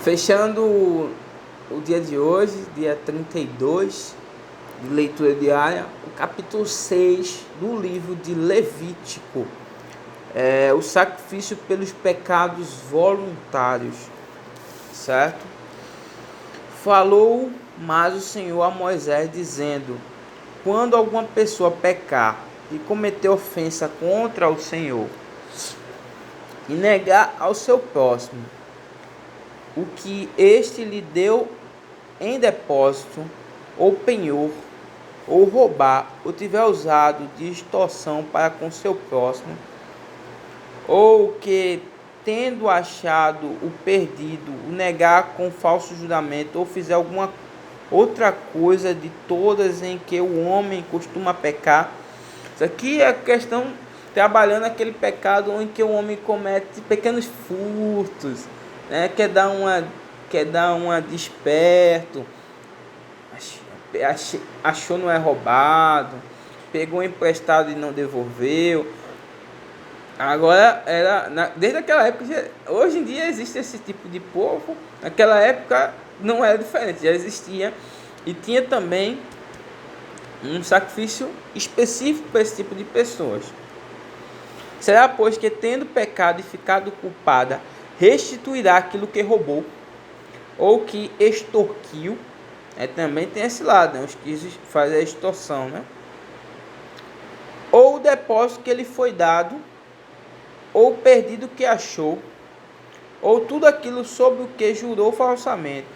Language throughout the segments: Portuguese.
Fechando o dia de hoje, dia 32 de leitura diária, o capítulo 6 do livro de Levítico, o sacrifício pelos pecados voluntários, certo? Falou mais o Senhor a Moisés, dizendo: quando alguma pessoa pecar e cometer ofensa contra o Senhor, e negar ao seu próximo o que este lhe deu em depósito, ou penhor, ou roubar, ou tiver usado de extorsão para com seu próximo, ou que, tendo achado o perdido, o negar com falso juramento, ou fizer alguma outra coisa de todas em que o homem costuma pecar. Isso aqui é a questão, trabalhando aquele pecado em que o homem comete pequenos furtos, né? Quer dar uma desperto, achou não é roubado, pegou emprestado e não devolveu. Agora, desde aquela época, hoje em dia existe esse tipo de povo. Naquela época não era diferente, já existia. E tinha também um sacrifício específico para esse tipo de pessoas. Será, pois, que tendo pecado e ficado culpada, restituirá aquilo que roubou, ou que extorquiu. Também tem esse lado, né? Os que fazem a extorsão, né? Ou o depósito que lhe foi dado, ou o perdido que achou, ou tudo aquilo sobre o que jurou falsamente,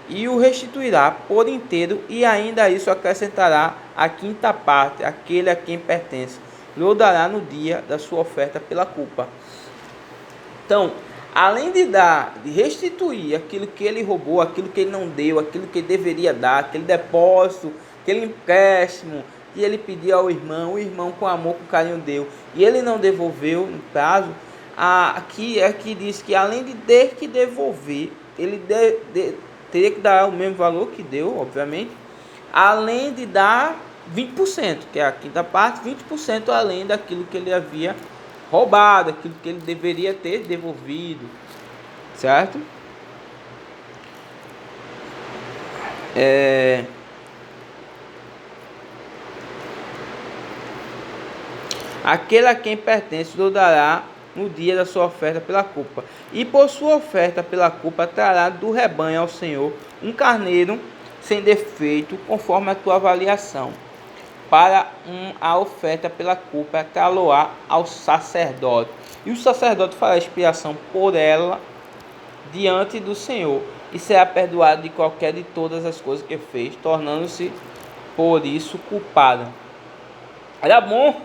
e o restituirá por inteiro, e ainda isso acrescentará a quinta parte, aquele a quem pertence, lhe dará no dia da sua oferta pela culpa. Então, além de restituir aquilo que ele roubou, aquilo que ele não deu, aquilo que ele deveria dar, aquele depósito, aquele empréstimo que ele pediu ao irmão, o irmão com amor, com carinho deu, e ele não devolveu no prazo, aqui diz que além de ter que devolver, ele teria que dar o mesmo valor que deu, obviamente, além de dar 20%, que é a quinta parte, 20% além daquilo que ele havia roubado, aquilo que ele deveria ter devolvido, certo? Aquele a quem pertence lhe dará no dia da sua oferta pela culpa. E por sua oferta pela culpa trará do rebanho ao Senhor um carneiro sem defeito, conforme a tua avaliação. Para a oferta pela culpa, trá-lo-á ao sacerdote. E o sacerdote fará expiação por ela diante do Senhor, e será perdoado de qualquer de todas as coisas que fez, tornando-se por isso culpado. Era bom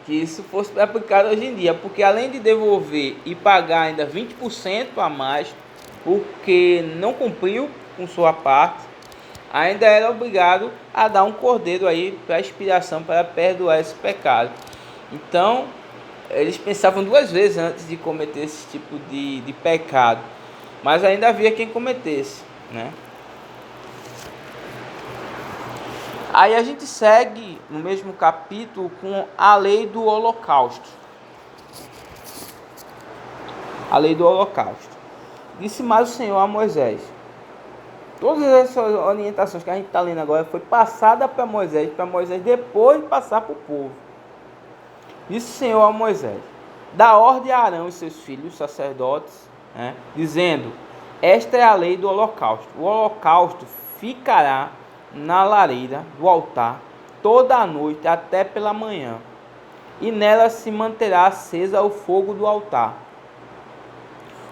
que isso fosse aplicado hoje em dia, porque além de devolver e pagar ainda 20% a mais, porque não cumpriu com sua parte, ainda era obrigado a dar um cordeiro aí para expiação, para perdoar esse pecado. Então, eles pensavam duas vezes antes de cometer esse tipo de pecado, mas ainda havia quem cometesse, né? Aí a gente segue no mesmo capítulo com a lei do holocausto. A lei do holocausto. Disse mais o Senhor a Moisés: todas essas orientações que a gente está lendo agora foi passada para Moisés depois passar para o povo. Disse o Senhor a Moisés: dá ordem a Arão e seus filhos, sacerdotes, dizendo: esta é a lei do holocausto. O holocausto ficará na lareira do altar toda a noite até pela manhã, e nela se manterá acesa o fogo do altar.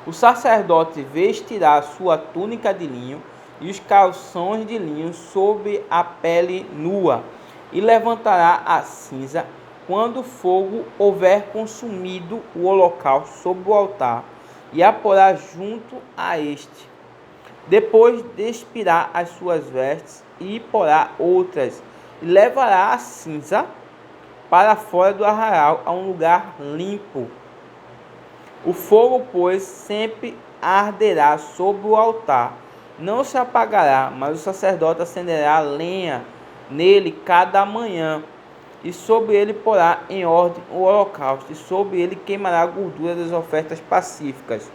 O sacerdote vestirá a sua túnica de linho e os calções de linho sobre a pele nua, e levantará a cinza quando o fogo houver consumido o holocausto sobre o altar, e a porá junto a este. Depois despirá as suas vestes e porá outras, e levará a cinza para fora do arraial a um lugar limpo. O fogo, pois, sempre arderá sobre o altar, não se apagará, mas o sacerdote acenderá lenha nele cada manhã, e sobre ele porá em ordem o holocausto, e sobre ele queimará a gordura das ofertas pacíficas.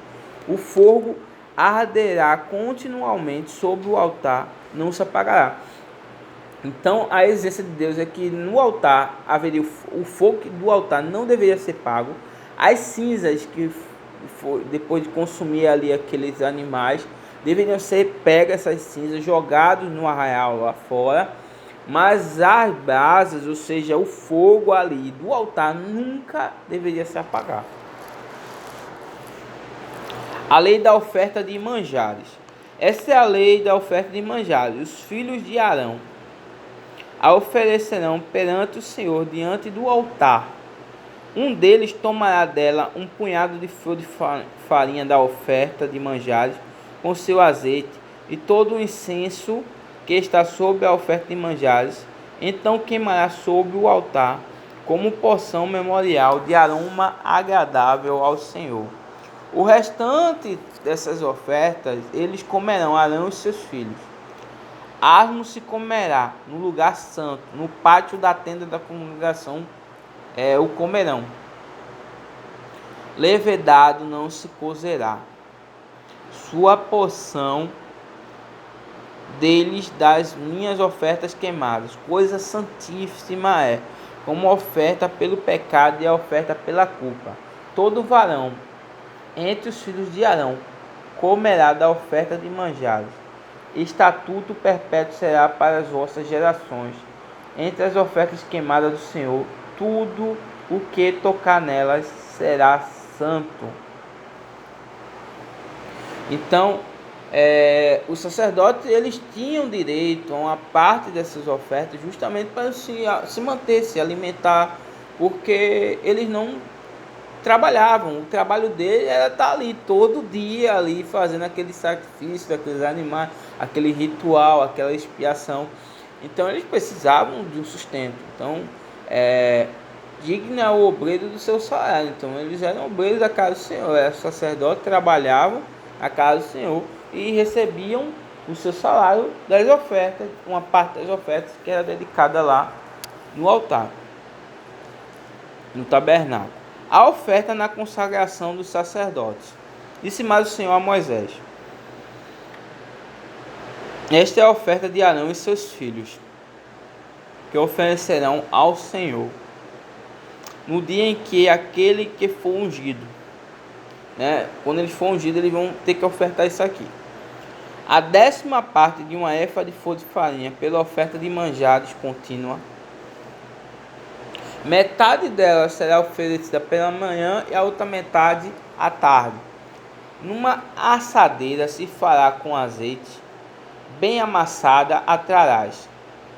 O fogo arderá continuamente sobre o altar, não se apagará. Então, a exigência de Deus é que no altar haveria o fogo do altar não deveria ser pago. As cinzas que depois de consumir ali aqueles animais deveriam ser pegas, essas cinzas, jogados no arraial lá fora. Mas as brasas, ou seja, o fogo ali do altar nunca deveria se apagar. A lei da oferta de manjares. Essa é a lei da oferta de manjares. Os filhos de Arão a oferecerão perante o Senhor diante do altar. Um deles tomará dela um punhado de flor de farinha da oferta de manjares com seu azeite e todo o incenso que está sobre a oferta de manjares. Então queimará sobre o altar como porção memorial de aroma agradável ao Senhor. O restante dessas ofertas eles comerão, Arão e seus filhos. Asmo se comerá no lugar santo, no pátio da tenda da congregação o comerão. Levedado não se cozerá. Sua porção deles das minhas ofertas queimadas, coisa santíssima é, como oferta pelo pecado e a oferta pela culpa. Todo varão entre os filhos de Arão comerá da oferta de manjares. Estatuto perpétuo será para as vossas gerações. Entre as ofertas queimadas do Senhor, tudo o que tocar nelas será santo. Então, os sacerdotes eles tinham direito a uma parte dessas ofertas justamente para se manter, se alimentar, porque eles não trabalhavam. O trabalho dele era estar ali todo dia ali fazendo aquele sacrifício daqueles animais, aquele ritual, aquela expiação. Então eles precisavam de um sustento. Então digno é o obreiro do seu salário. Então eles eram obreiros da casa do Senhor, eram sacerdotes, trabalhavam na casa do Senhor e recebiam o seu salário das ofertas, uma parte das ofertas que era dedicada lá no altar, no tabernáculo. A oferta na consagração dos sacerdotes. Disse mais o Senhor a Moisés: esta é a oferta de Arão e seus filhos, que oferecerão ao Senhor no dia em que aquele que for ungido, quando ele for ungido, eles vão ter que ofertar isso aqui: a 10ª parte de uma éfa de flor de farinha pela oferta de manjares contínua. Metade dela será oferecida pela manhã e a outra metade à tarde. Numa assadeira se fará com azeite, bem amassada a trarás.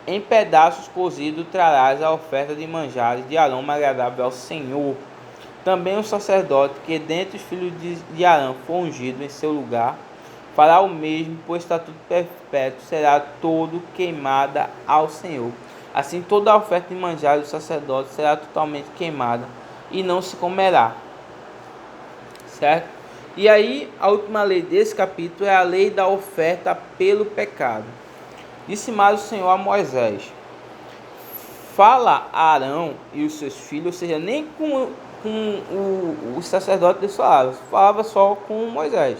Em pedaços cozidos trarás a oferta de manjares de aroma agradável ao Senhor. Também o sacerdote que dentre os filhos de Arão for ungido em seu lugar, fará o mesmo, pois estatuto perpétuo será todo queimada ao Senhor. Assim toda a oferta de manjares do sacerdote será totalmente queimada e não se comerá. Certo? E aí a última lei desse capítulo é a lei da oferta pelo pecado. Disse mais o Senhor a Moisés: fala a Arão e os seus filhos, ou seja, nem com o sacerdote de Soares, falava só com Moisés.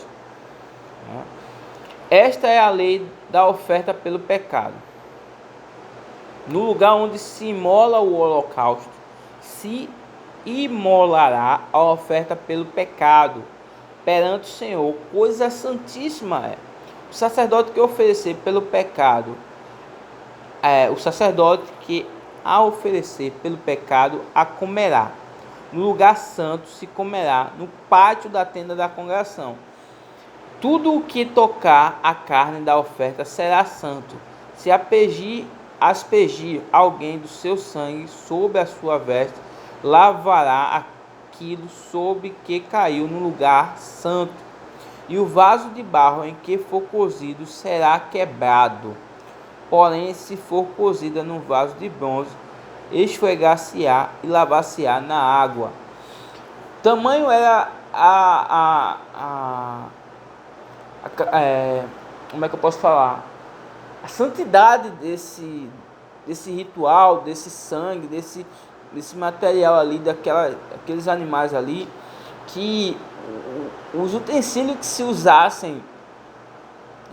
Esta é a lei da oferta pelo pecado. No lugar onde se imola o holocausto, se imolará a oferta pelo pecado perante o Senhor, coisa santíssima é. O sacerdote que oferecer pelo pecado, o sacerdote que a oferecer pelo pecado a comerá. No lugar santo se comerá, no pátio da tenda da congregação. Tudo o que tocar a carne da oferta será santo. Se aspergir alguém do seu sangue sobre a sua veste, lavará aquilo sobre que caiu no lugar santo, e o vaso de barro em que for cozido será quebrado. Porém, se for cozida no vaso de bronze, esfregar-se-á e lavar-se-á na água. Tamanho era como é que eu posso falar? A santidade desse ritual, desse sangue, desse material ali, daqueles animais ali, que os utensílios que se usassem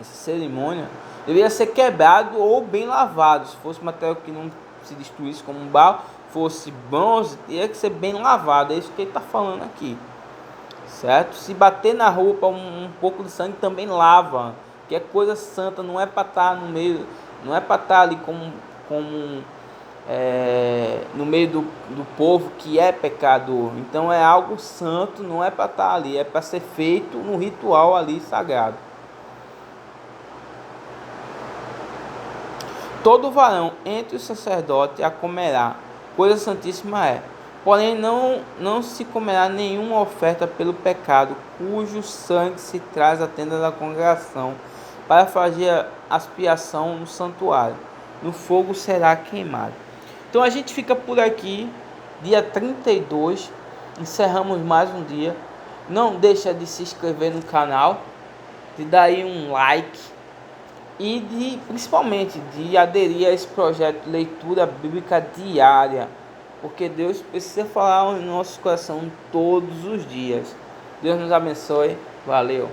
essa cerimônia, deveria ser quebrado ou bem lavado. Se fosse material que não se destruísse como um barro, fosse bronze, teria que ser bem lavado. É isso que ele está falando aqui, certo? Se bater na roupa um pouco de sangue também lava, que é coisa santa, não é para estar no meio, não é para estar ali como no meio do povo que é pecador. Então é algo santo, não é para estar ali, é para ser feito no ritual ali sagrado. Todo varão entre os sacerdotes a comerá, coisa santíssima é. Porém não se comerá nenhuma oferta pelo pecado, cujo sangue se traz à tenda da congregação, para fazer a expiação no santuário. No fogo será queimado. Então a gente fica por aqui, dia 32, encerramos mais um dia. Não deixa de se inscrever no canal, de dar aí um like e principalmente de aderir a esse projeto de leitura bíblica diária, porque Deus precisa falar no nosso coração todos os dias. Deus nos abençoe, valeu!